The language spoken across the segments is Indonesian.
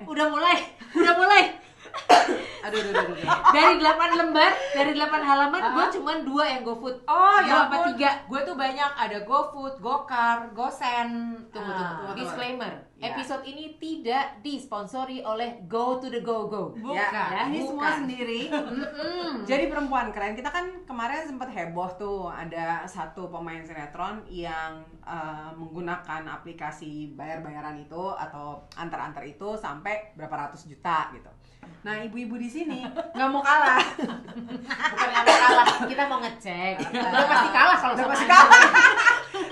udah mulai. Aduh. Dari 8 lembar, dari 8 halaman gue cuma 2 yang GoFood. Oh, ya apa 3? Gue tuh banyak, ada GoFood, Gokar, Gosen. Tunggu. Disclaimer. Ya. Episode ini tidak disponsori oleh Go to the Go. Bukan. Ya, Ini bukan. semua sendiri. Jadi perempuan keren. Kita kan kemarin sempat heboh tuh, ada satu pemain sinetron yang menggunakan aplikasi bayar-bayaran itu atau antar-antar itu sampai berapa ratus juta gitu. Nah, ibu-ibu di sini nggak mau kalah. Bukan nggak mau kalah, kita mau ngecek. Udah pasti kalah kalau Udah sama pasti Anda. kalah.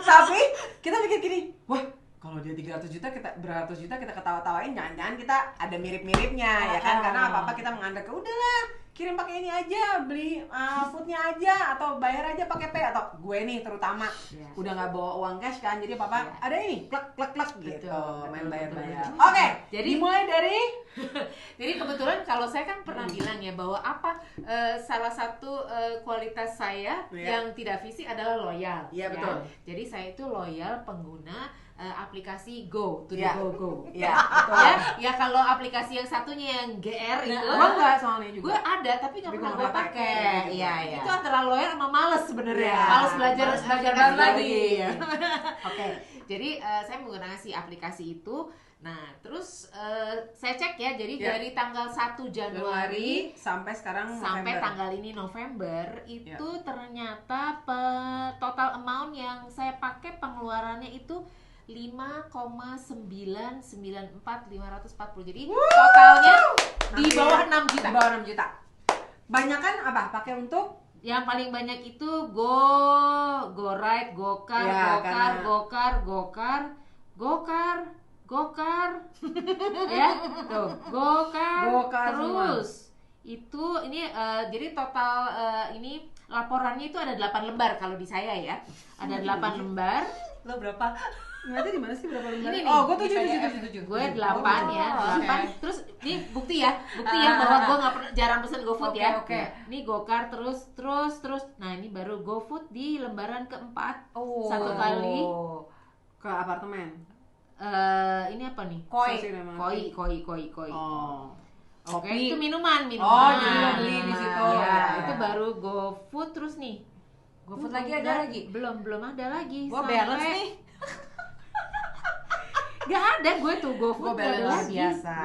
Tapi kita mikir gini, wah kalau dia 300 juta kita beratus juta kita ketawa-tawain, jangan-jangan kita ada mirip-miripnya ya kan, karena apa-apa kita mengandalkan udahlah kirim pakai ini aja, beli foodnya aja atau bayar aja pakai Pay, atau gue nih terutama udah nggak bawa uang cash kan, jadi papa ada ini klek gitu, main bayar-bayar. Oke, Jadi dimulai dari jadi kebetulan kalau saya kan pernah bilang ya bahwa salah satu kualitas saya yang tidak fisik adalah loyal. Iya, betul. Jadi saya itu loyal pengguna aplikasi Go to the Iya. Go. ya betul. Ya kalau aplikasi yang satunya yang GR itu Gue nggak soalnya juga. gue ada tapi nggak Tapi pernah gua gue nggak pakai. pakai. Iya. Itu antara loyal sama males sebenarnya. Iya. Males belajar baru lagi. Iya. Oke. Jadi saya menggunakan si aplikasi itu. Nah, terus saya cek ya. Jadi dari tanggal 1 Januari sampai sekarang sampai November. tanggal ini November itu ternyata total amount yang saya pakai pengeluarannya itu 5,994.540. Jadi totalnya di bawah 6 juta. Di bawah 6 juta. Banyakan apa? Pakai untuk Yang paling banyak itu GoRide, Gokar, Ya, Gokar. Ya, tuh, Gokar terus. Itu ini jadi total ini laporannya itu ada 8 lembar kalau di saya ya. Ada 8 lembar. lo berapa? Berarti di mana sih berapa lembar? Ini nih, Oh, gue 7. Gue 8 ya, 8. Terus ini bukti ya bahwa gue nggak pernah jarang pesen GoFood ya. Oke. Ini Gokar terus. Nah ini baru GoFood di lembaran keempat. Oh. Satu kali. Ke apartemen. Ini apa nih? Koi. Koi. Oh. Oke, Kopi. itu minuman. Oh, jadi lo beli di situ. Ya, Ya. itu baru GoFood terus nih. GoFood lagi ada lagi? Belum ada lagi. Gua balance nih. Gak ada gue tuh GoFood gak ada lagi. Biasa.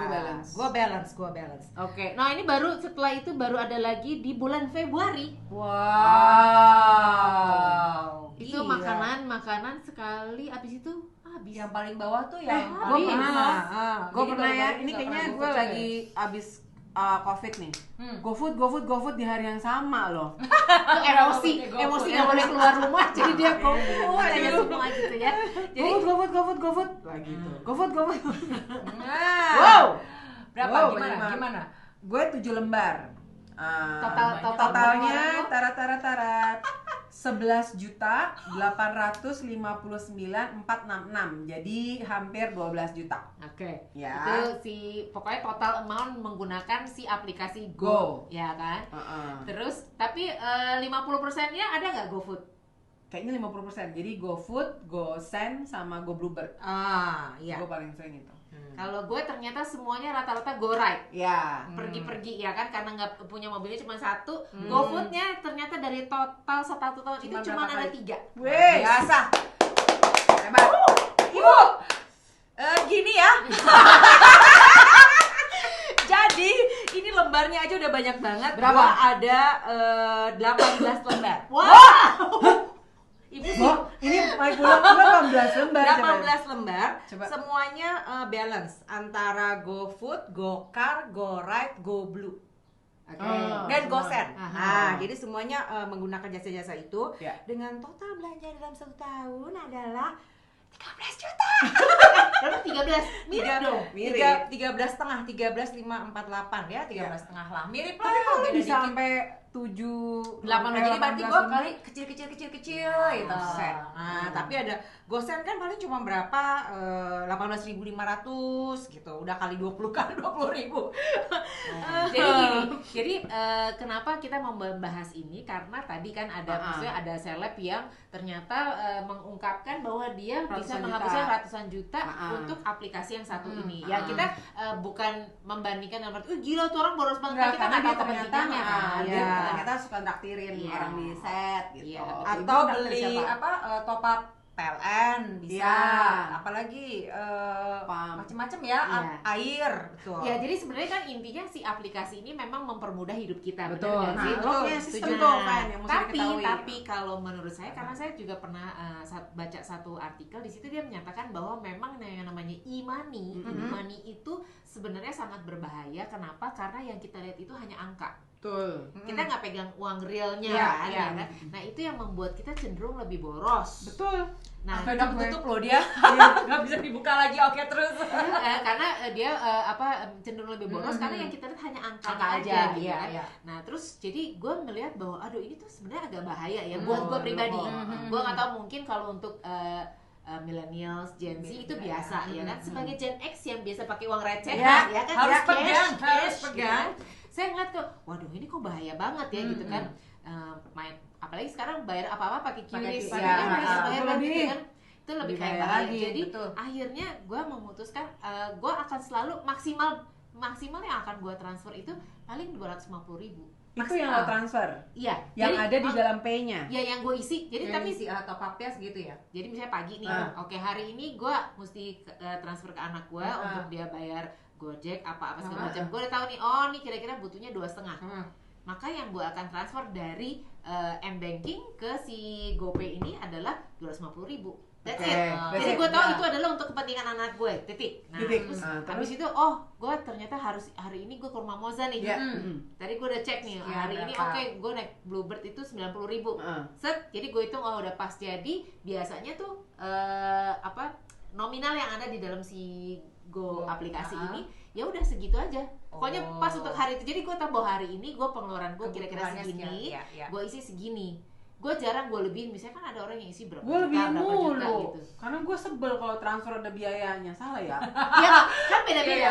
Gua balance. Gua balance. Oke, nah ini baru setelah itu baru ada lagi di bulan Februari. Wow. Itu Gila. makanan sekali, abis itu habis. Yang paling bawah tuh yang Gue Iya. pernah. Gue Jadi pernah ya. baru-baru Ini juga kayaknya pernah gue GoFood lagi abis COVID nih. GoFood di hari yang sama loh. emosi nggak boleh keluar rumah, jadi dia GoFood aja semua gitu ya. Jadi GoFood lagi tuh. GoFood. Wow. Berapa? Wow, Gimana? Gue 7 lembar. totalnya Totalnya tarat 11.859.466. Jadi hampir 12 juta. Oke. Ya. Itu pokoknya total amount menggunakan si aplikasi Go, ya kan? Terus tapi 50%-nya ada nggak GoFood? Kayaknya 50%. Jadi GoFood, GoSend sama GoBluebird. Iya. Gue paling sering itu. Kalau gue ternyata semuanya rata-rata GoRide. Ya. Pergi-pergi ya kan, karena nggak punya mobilnya cuma satu. GoFood-nya ternyata dari total 1 tahun itu cuma ada 3. Wih, Biasa. hebat. Ibu. Gini ya. Jadi ini lembarnya aja udah banyak banget. Berapa? Gua ada 18 lembar. Ibu sih. Wah, ini my pulang 18 lembar. 18 lembar. Coba. Semuanya balance antara GoFood, Gokar, GoRide, GoBlue. Oke. Dan GoSend. Aha. Nah, jadi semuanya menggunakan jasa-jasa itu Ya. dengan total belanja dalam 1 tahun adalah 13 juta. Berapa? 13? Mirip dong. Mirip. 13,5, 13,548 ya, 13,5 lah. Mirip lah. Tapi kok beda bisa dikit. sampai jadi berarti gue kali kecil gitu. Set. Nah, tapi ada Gosen kan paling cuma berapa 18.500 gitu. Udah kali 20 kali 20.000. Jadi gini, jadi kenapa kita mau membahas ini karena tadi kan ada maksudnya ada seleb yang ternyata mengungkapkan bahwa dia bisa menghabiskan ratusan juta untuk aplikasi yang satu ini. Ya kita bukan membandingkan dalam arti, gila tuh orang boros banget, kita nggak tahu kepentingannya. Ternyata suka traktirin orang di set gitu. Atau beli top up PLN bisa, apalagi macam-macam ya, air, betul. Ya jadi sebenarnya kan intinya si aplikasi ini memang mempermudah hidup kita, betul. Benar sih? Setuju. Tapi kalau menurut saya, karena saya juga pernah baca satu artikel di situ dia menyatakan bahwa memang yang namanya e-money, e-money itu sebenarnya sangat berbahaya. Kenapa? Karena yang kita lihat itu hanya angka. Betul. Kita nggak pegang uang realnya kan. Nah itu yang membuat kita cenderung lebih boros. Betul. Nah, udah tutup loh dia, nggak bisa dibuka lagi. Oke terus. Karena dia cenderung lebih boros karena yang kita lihat hanya angka aja gitu kan. Nah terus jadi gue melihat bahwa aduh ini tuh sebenarnya agak bahaya ya buat gue pribadi. Gue nggak tahu mungkin kalau untuk millennials, Gen Z itu biasa ya kan. Sebagai Gen X yang biasa pakai uang receh ya kan, harus cash, pegang. Saya ngeliat tuh, waduh ini kok bahaya banget ya gitu kan. Apalagi sekarang bayar apa-apa pakai QRIS, bayar lagi kan. Itu lebih kayak bahaya. Jadi akhirnya gue memutuskan gue akan selalu maksimal yang akan gue transfer itu paling 250.000. Itu yang lo transfer? Iya. Yang ada di dalam pay-nya? Iya, yang gue isi. Jadi tapi isi top up-nya segitu ya? Jadi misalnya pagi nih, oke hari ini gue mesti transfer ke anak gue untuk dia bayar Gojek apa segala macam. Gue udah tahu nih, oh nih kira-kira butuhnya 2,5. Maka yang gue akan transfer dari M-Banking ke si GoPay ini adalah 250.000. That's it. Jadi gue tahu itu adalah untuk kepentingan anak gue, titik. Nah, terus habis itu, gue ternyata harus hari ini gue ke rumah Moza nih. Tadi gue udah cek nih, hari ini gue naik Bluebird itu 90.000. Set, jadi gue hitung udah pas. Jadi biasanya tuh nominal yang ada di dalam si Go aplikasi ini ya udah segitu aja. Pokoknya pas untuk hari itu. Jadi gue tahu bahwa hari ini gue pengeluaran gue kira-kira segini, gue isi segini. Gue jarang gue lebihin, misalnya kan ada orang yang isi berapa juta gitu. Karena gue sebel kalau transfer ada biayanya, salah ya? Iya kan beda-beda.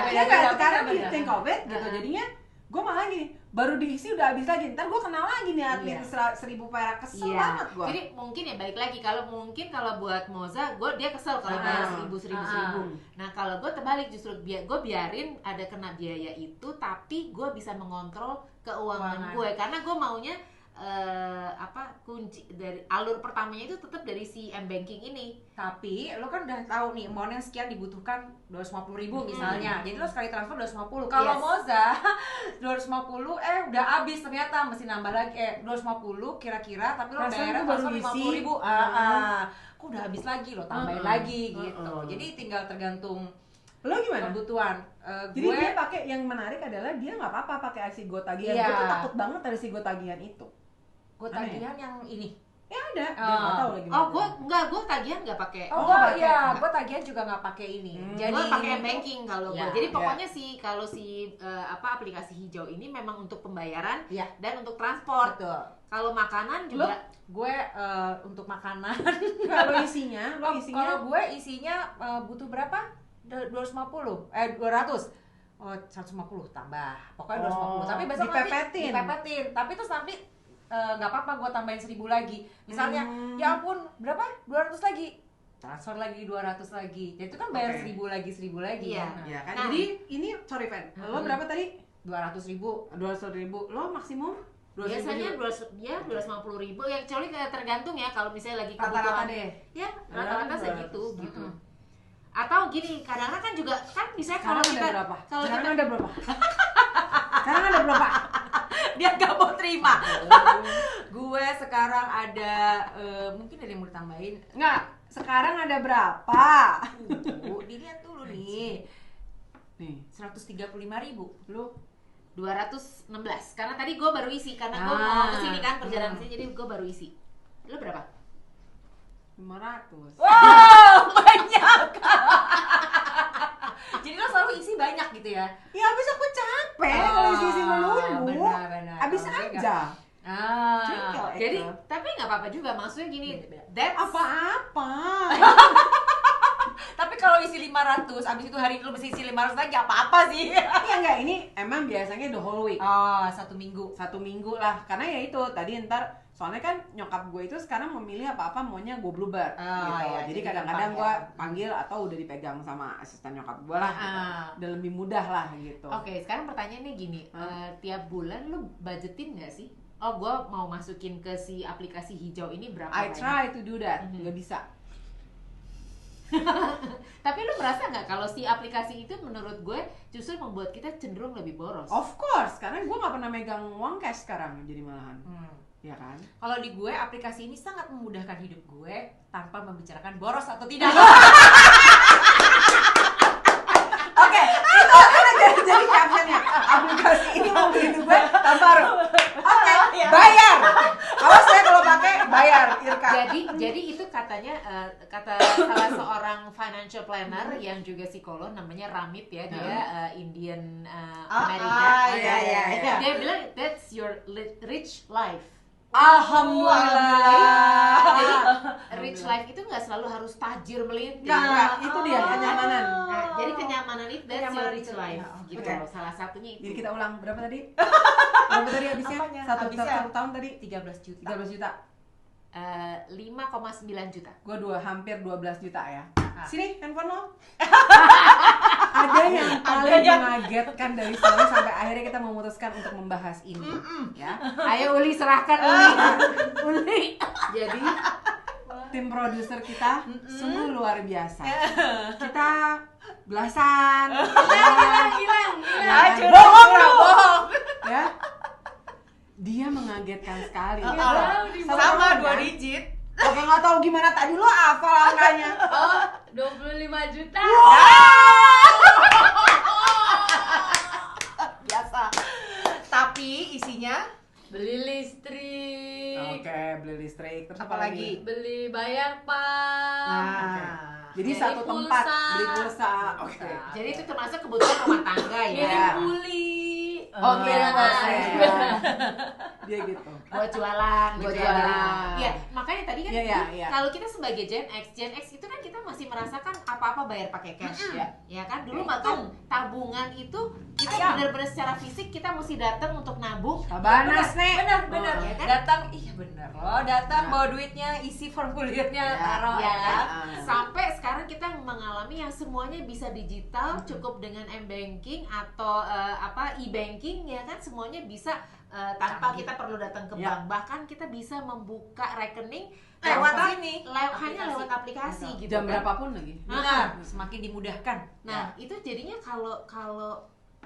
Sekarang think of it gitu, jadinya gue malah gini, baru diisi udah habis lagi, ntar gue kenal lagi nih admin 1.000 perak, kesel banget gue. Jadi mungkin ya balik lagi, kalau buat Moza, dia kesel kalau bayar 1.000. Nah kalau gue terbalik, justru gue biarin ada kena biaya itu, tapi gue bisa mengontrol keuangan gue, karena gue maunya kunci dari alur pertamanya itu tetap dari si M-Banking ini. Tapi lo kan udah tahu nih amount yang sekian dibutuhkan 250.000 misalnya. Jadi lo sekali transfer 250. Kalau Moza 250 udah habis ternyata mesti nambah lagi 250 kira-kira, tapi lo bayarnya transfer 50.000. Kok udah habis lagi lo tambahin lagi gitu. Jadi tinggal tergantung lo gimana? Kebutuhan. Jadi dia pakai, yang menarik adalah dia nggak apa-apa pakai si Go Tagihan. Gue tuh takut banget dari si Go Tagihan itu. Go Tagihan yang ini. Ya ada. Nggak tahu lagi. Gue tagihan nggak pakai. Gue tagihan juga nggak pakai ini. Jadi gue pakai M-Banking kalau gue. Jadi pokoknya kalau aplikasi hijau ini memang untuk pembayaran dan untuk transport. Betul. Kalau makanan juga gue untuk makanan. Kalau isinya, kalau gue isinya butuh berapa? 200. 150 tambah. Pokoknya 250. Tapi besok dipepetin. Tapi terus nanti nggak apa-apa gue tambahin 1.000 lagi. Misalnya, ya ampun, berapa? 200 lagi. Transfer lagi 200 lagi. Jadi itu kan bayar 1.000 lagi. Iya. Kan? Jadi ini sorry Fen, lo berapa tadi? 200.000. Lo maksimum? Biasanya 250.000 ya, kecuali tergantung ya kalau misalnya lagi rata-rata deh. Ya, rata-rata segitu gitu. Atau gini, kadang-kadang kan juga kan misalnya kalau kita sekarang ada berapa? Sekarang ada berapa? Dia gak mau terima. Gue sekarang ada mungkin ada yang mau ditambahin. Enggak, sekarang ada berapa? Dilihat dulu nih. 135.000. Lu 216. Karena tadi gue baru isi, karena gue mau kesini kan perjalanan kesini, jadi gue baru isi. Lu berapa? 500. Wow, banyak. Jadi lo selalu isi banyak gitu ya? Ya abis aku capek kalau isi melulu. Benar. Abis aja. Jengkel Eka. Jadi tapi nggak apa-apa juga, maksudnya gini, Beda-beda. that's apa-apa. Tapi kalau isi 500, abis itu hari itu mesti isi 500 lagi apa-apa sih. Iya enggak, ini emang biasanya the whole week. Oh, 1 minggu. 1 minggu lah, karena ya itu tadi ntar soalnya kan nyokap gue itu sekarang memilih apa-apa maunya gue bluebird gitu. Iya, Jadi jadi kadang-kadang gampang gue ya. panggil atau udah dipegang sama asisten nyokap gue lah gitu. Dan lebih mudah lah gitu. Oke, sekarang pertanyaannya gini, tiap bulan lu budgetin nggak sih? Oh, gue mau masukin ke si aplikasi hijau ini berapa I banyak? try to do that, nggak bisa. Tapi lu merasa nggak kalau si aplikasi itu menurut gue justru membuat kita cenderung lebih boros? Of course, karena gue nggak pernah megang uang cash sekarang jadi malahan. Ya kan? Kalau di gue, aplikasi ini sangat memudahkan hidup gue tanpa membicarakan boros atau tidak. Oke, itu jadi captionnya. Aplikasi ini mau hidup gue tanpa Oke, bayar. Awas saya kalau pakai bayar, Irka. Jadi itu katanya kata salah seorang financial planner yang juga psikolog namanya Ramit ya, dia Indian Amerika. Iya. Dia bilang that's your rich life. Alhamdulillah. Jadi rich life itu nggak selalu harus tajir melintir. Nah, itu dia kenyamanan. Nah, jadi kenyamanan itu that's your Kenyamanan rich itu. life Nah, gitu. oke. Salah satunya itu. Jadi kita ulang berapa tadi? Berapa tadi habisnya? Apanya? Satu Habisnya? tahun tadi 13 juta. 13 juta. 5,9 juta. Gue hampir 12 juta ya. Ah. Sini handphone lo. Ada yang paling mengagetkan dari semuanya sampai akhirnya kita memutuskan untuk membahas ini. Ya. Ayo Uli serahkan Uli. Uli. Jadi tim produser kita sungguh luar biasa. Kita belasan. Hilang. Bohong lu. Ya. Dia mengagetkan sekali. Sama 2 digit. Oke, nggak tahu gimana tadi lo hafal angkanya. Oh, 25 juta. Biasa. Tapi isinya Beli listrik. Oke, beli listrik. Terus apa lagi? Beli bayar pam. Nah, jadi Beli satu tempat pulsa. beli pulsa. Oke. Jadi itu termasuk kebutuhan rumah tangga ya. Kirim kuli. Oh, kirim kuli. Dia gitu. Buat jualan, Buat jualan. Iya, makanya tadi kan Iya. kalau kita sebagai Gen X itu kan kita masih merasakan apa-apa bayar pakai cash ya. Ya kan dulu bahkan tabungan itu kita benar-benar secara fisik kita mesti datang untuk nabung. Tabanas nek. benar. Ya kan? Datang, iya benar loh. Datang bawa duitnya, isi formulirnya, taruh Ya kan? Ah. Sampai sekarang kita mengalami yang semuanya bisa digital, cukup dengan m-banking atau e-banking ya kan, semuanya bisa tanpa kita perlu datang ke bank. Bahkan kita bisa membuka rekening Lewat tanpa- sini. hanya lewat aplikasi gitu Jam kan. berapapun lagi. Benar, semakin dimudahkan. Nah, itu jadinya kalau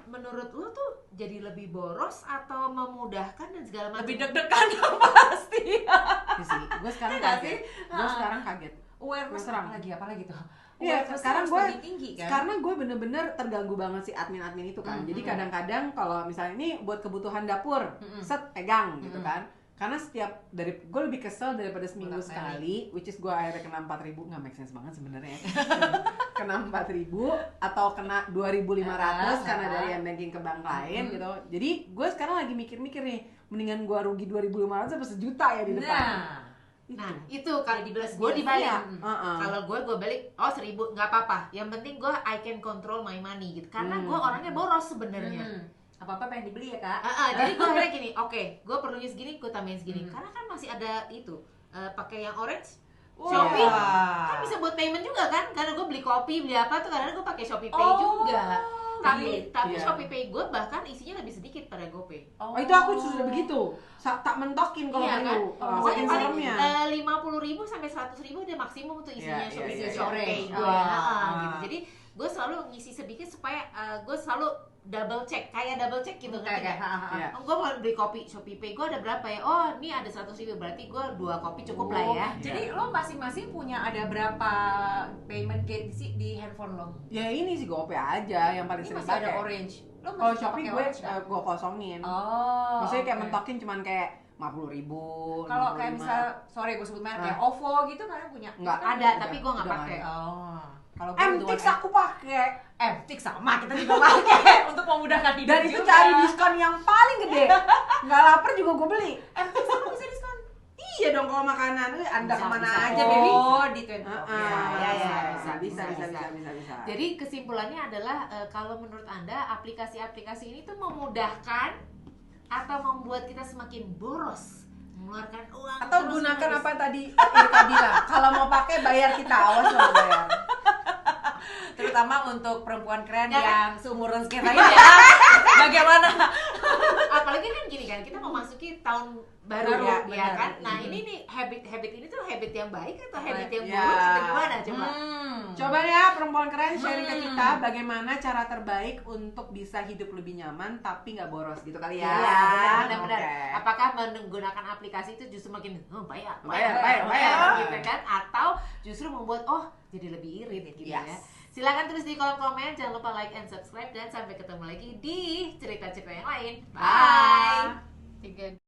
menurut lo tuh jadi lebih boros atau memudahkan dan segala macam? Lebih deg-degan pasti. Iya sih. Gue sekarang Iya nggak kaget. sih? Gue sekarang kaget. Awareness Terang. apalagi tuh. Iya, Awareness sekarang harus gue lebih tinggi kan. karena gue bener-bener terganggu banget si admin itu kan. Jadi kadang-kadang kalau misalnya ini buat kebutuhan dapur, set pegang gitu kan. Karena setiap gue lebih kesel daripada seminggu Bolak-balik. sekali, which is gue akhirnya kena 4.000, nggak make sense banget sebenarnya. Kena 4.000 atau kena 2.500 karena dari yang banking ke bank lain gitu. Jadi gue sekarang lagi mikir-mikir nih, mendingan gue rugi 2.500 atau sejuta ya di depan. Nah, itu kalau dibilang Plus gue minus, dibalik. iya. Kalau gue balik, 1.000 nggak apa-apa. Yang penting gue I can control my money gitu. Karena gue orangnya boros sebenarnya. Apa-apa pengen dibeli ya, Kak? Jadi gue akhirnya gini, oke, gue perlunya segini, gue tambahin segini. Karena kan masih ada itu, pakai yang orange, Shopee, kan bisa buat payment juga kan? Karena gue beli kopi, beli apa tuh kadang gue pakai Shopee Pay juga. Tapi iya. Shopee Pay gue bahkan isinya lebih sedikit pada GoPay. Oh, itu aku sudah begitu. Tak mentokin kalau Iya kan? perlu. Pokoknya Saking paling seremnya. 50.000 sampai 100.000 udah maksimum tuh isinya Iya, Shopee iya, iya. Pay gue. Gitu. Jadi gue selalu ngisi sedikit supaya gue selalu double check, kayak double check gitu kan? Iya. Gue mau beli kopi Shopee Pay gue ada berapa ya? Oh ini ada 100.000 berarti gue 2 kopi cukup lah ya. Jadi lo masing-masing punya ada berapa payment gate sih di handphone lo? Ya ini sih GoPay aja yang paling Ini sering masih ada pakai. orange. Lo masih Kalau pakai Shopee gue orange nggak? gue kosongin. Oh. Maksudnya kayak oke. mentokin cuman kayak 50.000. Kalau kayak misal sorry gue sebut merek kayak OVO gitu kalian punya? Nggak. Ada tapi gue nggak Udah pakai. Oh. Kalau gue MTX aku pakai. MTX sama kita juga pakai untuk memudahkan hidup. Dan itu juga. cari diskon yang paling gede. Nggak lapar juga gue beli. MTX sama bisa diskon. Iya dong kalau makanan, Anda kemana bisa. aja baby? Oh, di 20. Bisa. Jadi kesimpulannya adalah kalau menurut Anda aplikasi-aplikasi ini tuh memudahkan atau membuat kita semakin boros mengeluarkan uang Atau terus gunakan menerus? apa tadi Irka bilang, kalau mau pakai bayar kita, awas lo bayar. Terutama untuk perempuan keren Ya kan? yang seumuran kita ini ya. Bagaimana? Apalagi kan gini kan, kita mau masuki tahun baru Baru, ya, benar. kan? Nah ini nih habit ini tuh habit yang baik atau habit yang Ya. buruk atau gimana coba? Coba ya perempuan keren sharing ke kita bagaimana cara terbaik untuk bisa hidup lebih nyaman tapi nggak boros gitu kali ya. Iya, benar-benar. Oke. Apakah menggunakan aplikasi itu justru makin bayar, Bayar. gitu kan? Atau justru membuat jadi lebih irit gitu ya. Yes. Silakan tulis di kolom komen, jangan lupa like and subscribe dan sampai ketemu lagi di cerita-cerita yang lain. Bye. Bye.